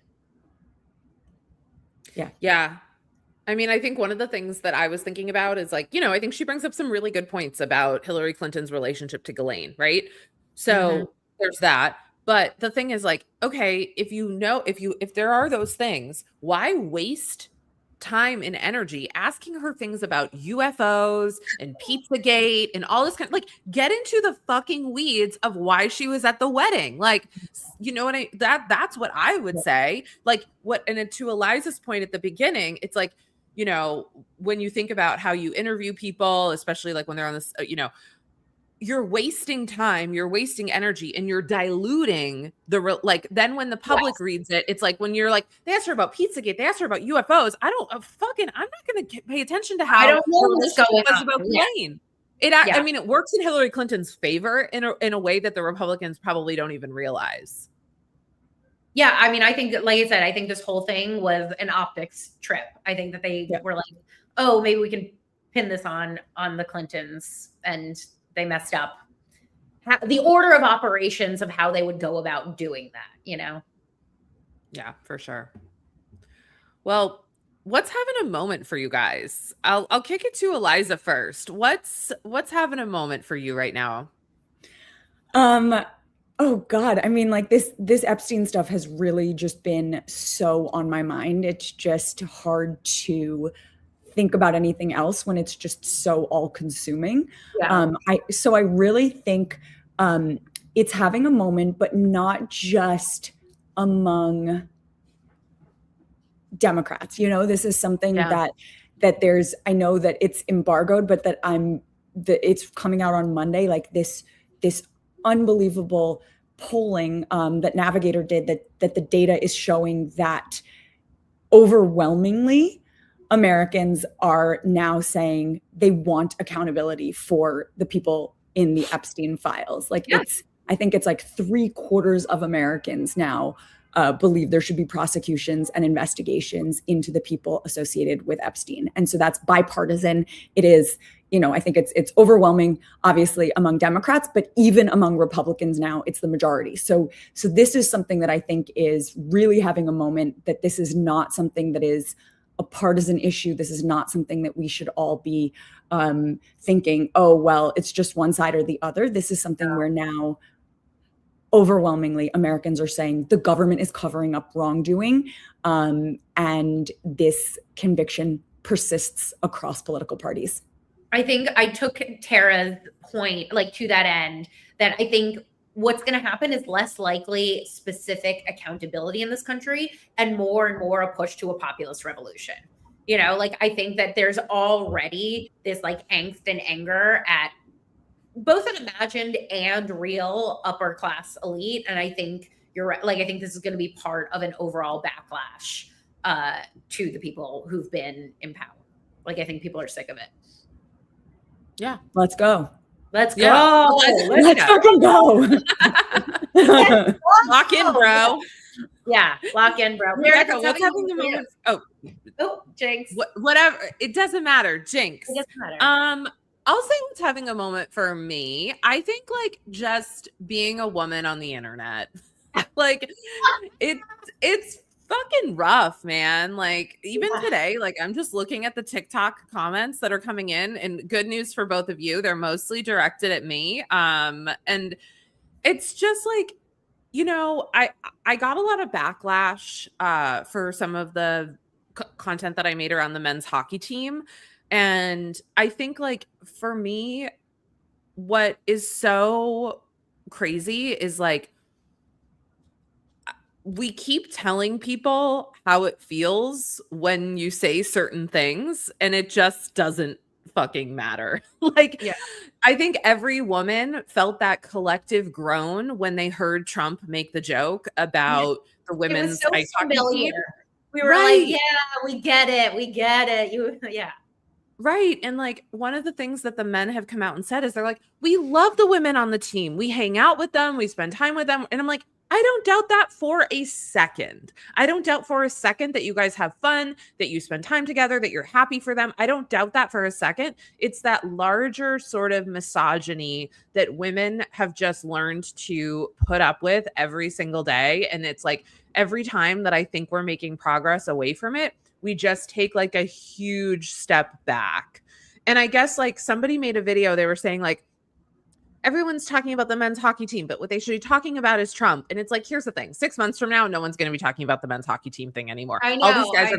Yeah. Yeah. I mean, I think one of the things that I was thinking about is like, I think she brings up some really good points about Hillary Clinton's relationship to Ghislaine, right? So there's that. But the thing is like, okay, if there are those things, why waste time and energy asking her things about UFOs and Pizzagate and all this kind of like get into the fucking weeds of why she was at the wedding. Like, that's what I would say. Like and to Eliza's point at the beginning, it's like, when you think about how you interview people, especially like when they're on this, you're wasting time, you're wasting energy, and you're diluting then when the public reads it, it's like when you're like, they asked her about Pizzagate, they asked her about UFOs. I'm not going to pay attention to how I don't know what's going on about Ghislaine. I mean, it works in Hillary Clinton's favor in a way that the Republicans probably don't even realize. Yeah, I mean, I think, like I said, I think this whole thing was an optics trip. I think that they were like, oh, maybe we can pin this on the Clintons, and they messed up the order of operations of how they would go about doing that, Yeah, for sure. Well, what's having a moment for you guys? I'll kick it to Eliza first. What's having a moment for you right now? Oh God. I mean, like this Epstein stuff has really just been so on my mind. It's just hard to think about anything else when it's just so all consuming. Yeah. I really think it's having a moment, but not just among Democrats. This is something that there's, I know that it's embargoed, but that it's coming out on Monday, like this this unbelievable polling that Navigator did that the data is showing that overwhelmingly Americans are now saying they want accountability for the people in the Epstein files. Like I think it's like 3/4 of Americans now believe there should be prosecutions and investigations into the people associated with Epstein. And so that's bipartisan. It is, I think it's overwhelming, obviously, among Democrats, but even among Republicans now, it's the majority. So this is something that I think is really having a moment, that this is not something that is a partisan issue. This is not something that we should all be thinking, oh, well, it's just one side or the other. This is something where now overwhelmingly Americans are saying the government is covering up wrongdoing, and this conviction persists across political parties. I think I took Tara's point, like, to that end, that I think what's going to happen is less likely specific accountability in this country and more a push to a populist revolution. Like, I think that there's already this like angst and anger at both an imagined and real upper class elite. And I think you're right. Like, I think this is going to be part of an overall backlash to the people who've been in power. Like, I think people are sick of it. Yeah. Let's go. Let's go. Yeah. Let's fucking go. Lock in, bro. Yeah. Lock in, bro. Rebecca, what's having the moment? Oh, Jinx. Whatever. It doesn't matter. Jinx. It doesn't matter. I'll say what's having a moment for me. I think like just being a woman on the internet, like it's fucking rough, man. Like even today, like I'm just looking at the TikTok comments that are coming in, and good news for both of you. They're mostly directed at me. And it's just like, I got a lot of backlash for some of the content that I made around the men's hockey team. And I think like for me, what is so crazy is like, we keep telling people how it feels when you say certain things, and it just doesn't fucking matter. Like, I think every woman felt that collective groan when they heard Trump make the joke about the women's ice hockey team. We were like, yeah, we get it. Right. And like one of the things that the men have come out and said is they're like, we love the women on the team. We hang out with them. We spend time with them. And I'm like, I don't doubt that for a second. I don't doubt for a second that you guys have fun, that you spend time together, that you're happy for them. I don't doubt that for a second. It's that larger sort of misogyny that women have just learned to put up with every single day. And it's like every time that I think we're making progress away from it, we just take like a huge step back. And I guess like somebody made a video, they were saying like, everyone's talking about the men's hockey team, but what they should be talking about is Trump. And it's like, here's the thing. 6 months from now, no one's going to be talking about the men's hockey team thing anymore. I know, all these guys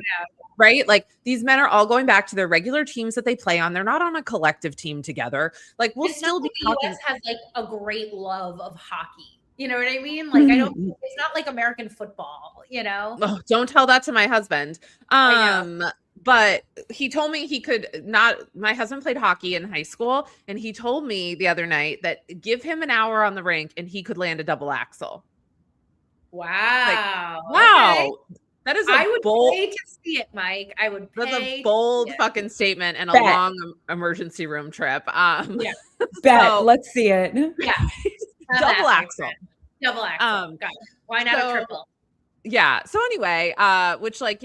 right? Like these men are all going back to their regular teams that they play on. They're not on a collective team together. Like we'll still be talking. The US has like a great love of hockey. You know what I mean? Like it's not like American football, Oh, don't tell that to my husband. But he told me he could not. My husband played hockey in high school, and he told me the other night that give him an hour on the rink and he could land a double axel. Wow. Like, wow. Okay. That is I would pay to see it, Mike. I would pay. That's a bold fucking statement and a long emergency room trip. Let's see it. Yeah. Double axel. Got it. Why not a triple? Yeah. So anyway, which like,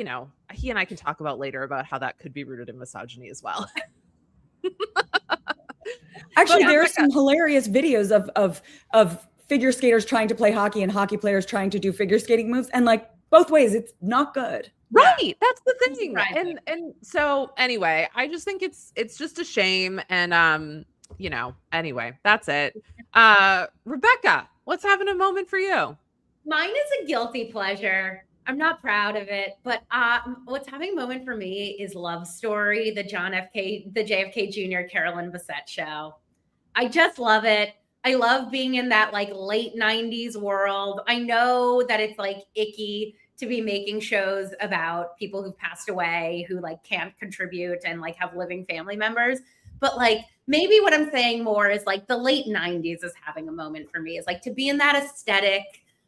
he and I can talk about later about how that could be rooted in misogyny as well. Actually, there are some hilarious videos of figure skaters trying to play hockey and hockey players trying to do figure skating moves. And like both ways, it's not good. Right. That's the thing. And so anyway, I just think it's just a shame. And anyway, that's it. Rebecca, what's having a moment for you? Mine is a guilty pleasure. I'm not proud of it, but what's having a moment for me is Love Story, the JFK Jr. Carolyn Bessette show. I just love it. I love being in that like late 90s world. I know that it's like icky to be making shows about people who've passed away, who like can't contribute and like have living family members. but like maybe what I'm saying more is like the late 90s is having a moment for me, is like to be in that aesthetic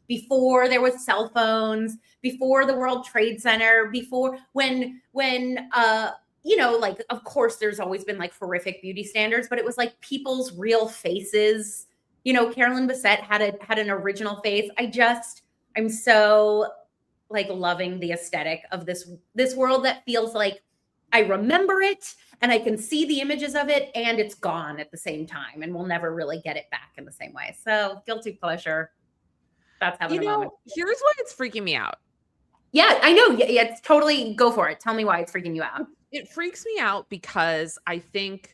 before there was cell phones, before the World Trade Center, before when you know, like, of course, there's always been like horrific beauty standards, but it was like people's real faces. You know, Carolyn Bessette had an original face. I'm so like loving the aesthetic of this world that feels like I remember it and I can see the images of it and it's gone at the same time, and we'll never really get it back in the same way. So guilty pleasure. That's having a moment. Here's why it's freaking me out. Yeah, I know. Yeah, it's totally, go for it. Tell me why it's freaking you out. It freaks me out because I think,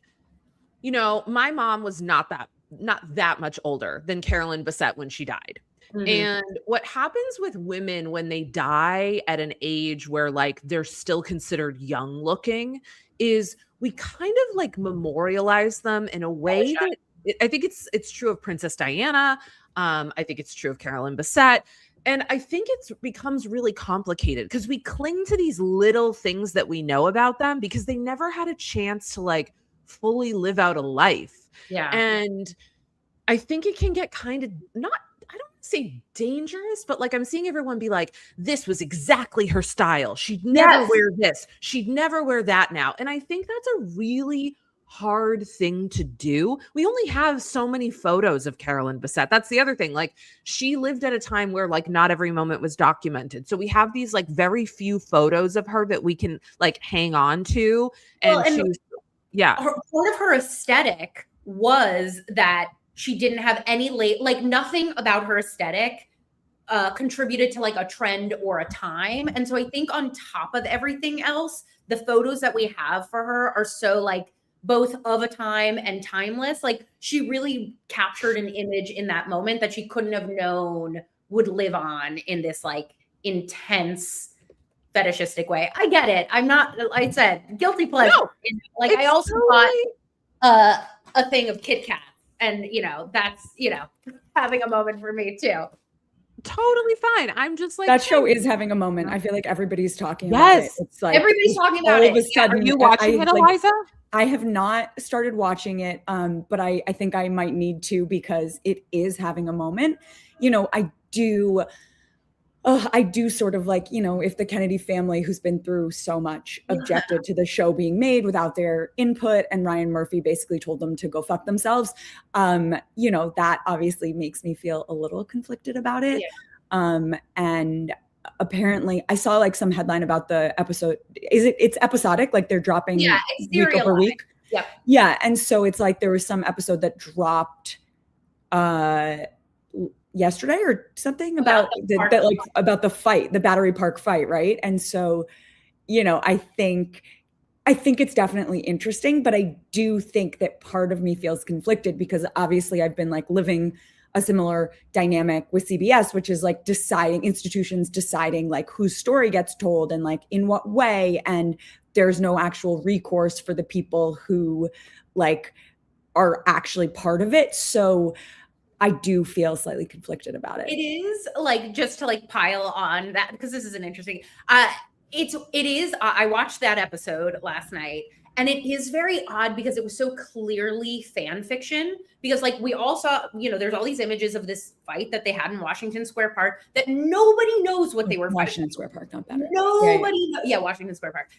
you know, my mom was not that much older than Carolyn Bessette when she died. Mm-hmm. And what happens with women when they die at an age where like they're still considered young looking is we kind of like memorialize them in a way that I think it's true of Princess Diana. I think it's true of Carolyn Bessette. And I think it becomes really complicated because we cling to these little things that we know about them because they never had a chance to like fully live out a life. Yeah. And I think it can get kind of not, I don't want to say dangerous, but like I'm seeing everyone be like, this was exactly her style. She'd never wear this. She'd never wear that now. And I think that's a really hard thing to do. We only have so many photos of Carolyn Bessette. That's the other thing. Like she lived at a time where like not every moment was documented. So we have these like very few photos of her that we can like hang on to. And, part of her aesthetic was that she didn't have any like nothing about her aesthetic contributed to like a trend or a time. And so I think on top of everything else, the photos that we have for her are so like both of a time and timeless. Like she really captured an image in that moment that she couldn't have known would live on in this like intense fetishistic way. I get it. I'm not, I said guilty pleasure. No, like I also bought a thing of Kit Kat, and you know, that's, you know, having a moment for me too. Totally fine. I'm just like, that show is having a moment. I feel like everybody's talking about it. It's like everybody's talking about it. All of a sudden, are you watching it, Eliza? I have not started watching it, but I think I might need to because it is having a moment. You know, I do sort of like, you know, if the Kennedy family, who's been through so much, objected to the show being made without their input, and Ryan Murphy basically told them to go fuck themselves, you know, that obviously makes me feel a little conflicted about it. Yeah. And apparently I saw like some headline about the episode. It's episodic, like they're dropping week over week. Yeah. Yeah. And so it's like there was some episode that dropped yesterday or something about the fight, the Battery Park fight, right? And so, you know, I think it's definitely interesting, but I do think that part of me feels conflicted because obviously I've been like living a similar dynamic with CBS, which is like institutions deciding like whose story gets told and like in what way, and there's no actual recourse for the people who like are actually part of it. So I do feel slightly conflicted about it. It is like, just to like pile on that, because this is an interesting, I watched that episode last night, and it is very odd because it was so clearly fan fiction, because like we all saw, you know, there's all these images of this fight that they had in Washington Square Park that nobody knows what they were Washington Square Park, not Battery. Nobody, Washington Square Park.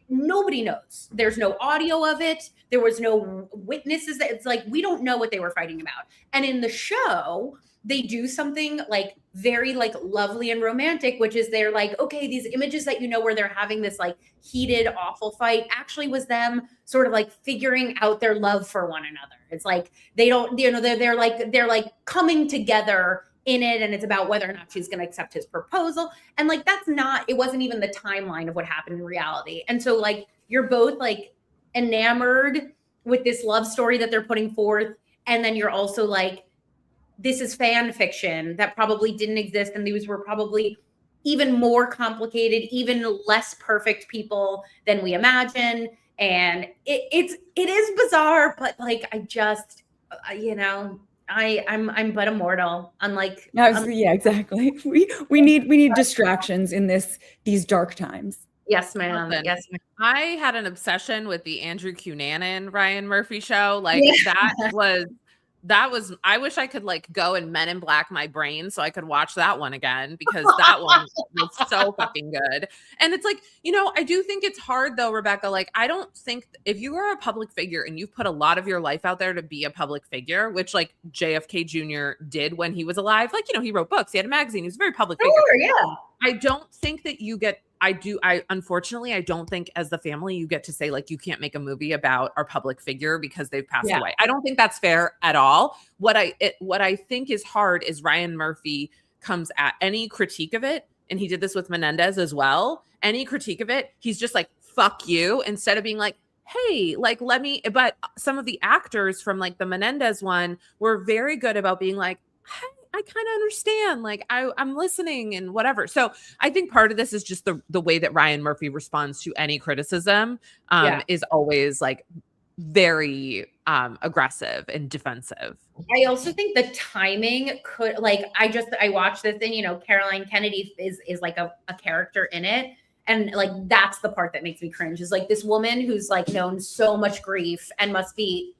Nobody knows. There's no audio of it. There was no witnesses. It's like, we don't know what they were fighting about. And in the show, they do something like very like lovely and romantic, which is they're like, okay, these images that, you know, where they're having this like heated, awful fight actually was them sort of like figuring out their love for one another. It's like, they don't, you know, they're like coming together in it. And it's about whether or not she's going to accept his proposal. And like, it wasn't even the timeline of what happened in reality. And so like, you're both like enamored with this love story that they're putting forth. And then you're also like, this is fan fiction that probably didn't exist. And these were probably even more complicated, even less perfect people than we imagine. And it is bizarre, but like, I just, you know, I'm but a mortal. Yeah, exactly. We need distractions in these dark times. Yes, ma'am. Listen, Yes, ma'am. I had an obsession with the Andrew Cunanan Ryan Murphy show. Like Yeah. that was I wish I could like go and Men in Black my brain so I could watch that one again because that one was so fucking good. And it's like, I do think it's hard though, Rebecca. Like, I don't think if you are a public figure and you've put a lot of your life out there to be a public figure, which like JFK Jr. did when he was alive, like, he wrote books, he had a magazine, he was a very public figure. Sure, yeah. I don't think that you get unfortunately, I don't think as the family you get to say like you can't make a movie about our public figure because they've passed away. I don't think that's fair at all. What I think is hard is Ryan Murphy comes at any critique of it, and he did this with Menendez as well. Any critique of it, he's just like, fuck you, instead of being like, hey, like but some of the actors from like the Menendez one were very good about being like, hey, I kind of understand. Like I'm listening and whatever. So I think part of this is just the way that Ryan Murphy responds to any criticism is always like very aggressive and defensive. I also think the timing could like I watched this and Caroline Kennedy is like a character in it. And like that's the part that makes me cringe is like this woman who's like known so much grief and must be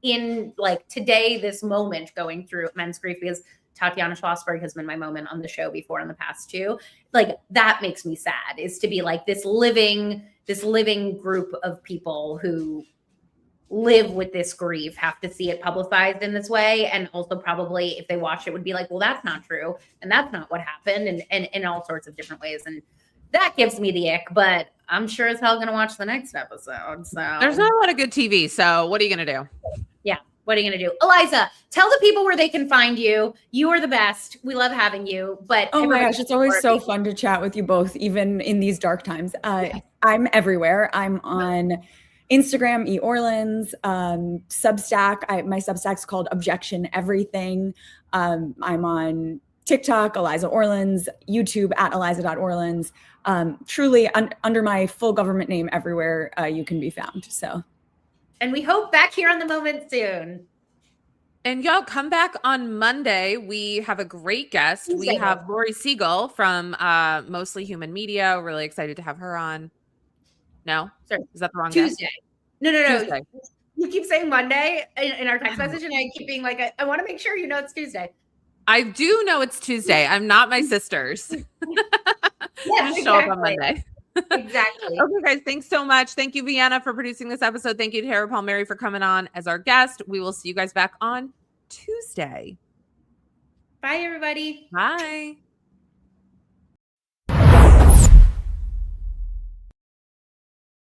in like today, this moment going through immense grief because Tatiana Schlossberg has been my moment on the show before in the past too. Like that makes me sad is to be like this living group of people who live with this grief have to see it publicized in this way. And also probably if they watch it would be like, well, that's not true. And that's not what happened and in all sorts of different ways. And that gives me the ick, but I'm sure as hell going to watch the next episode. So there's not a lot of good TV. So what are you going to do? Yeah. What are you going to do? Eliza, tell the people where they can find you. You are the best. We love having you. But oh my gosh, it's always so fun to chat with you both, even in these dark times. I'm everywhere. I'm on Instagram, Orlins, Substack. My Substack's called Objection Everything. I'm on TikTok, Eliza Orlins, YouTube at Eliza.Orlins. Truly under my full government name everywhere you can be found. So. And we hope back here on The Moment soon. And y'all come back on Monday. We have a great guest. We have Lori Siegel from Mostly Human Media. We're really excited to have her on. No? Sorry. Is that the wrong Tuesday. Guest? No. Tuesday. You keep saying Monday in our text message, and I keep being like, I want to make sure you know it's Tuesday. I do know it's Tuesday. I'm not my sisters. Yeah, just show up on Monday. Exactly. Okay, guys, thanks so much. Thank you, Vienna, for producing this episode. Thank you to Tara Palmeri for coming on as our guest. We will see you guys back on Tuesday. Bye, everybody. Bye.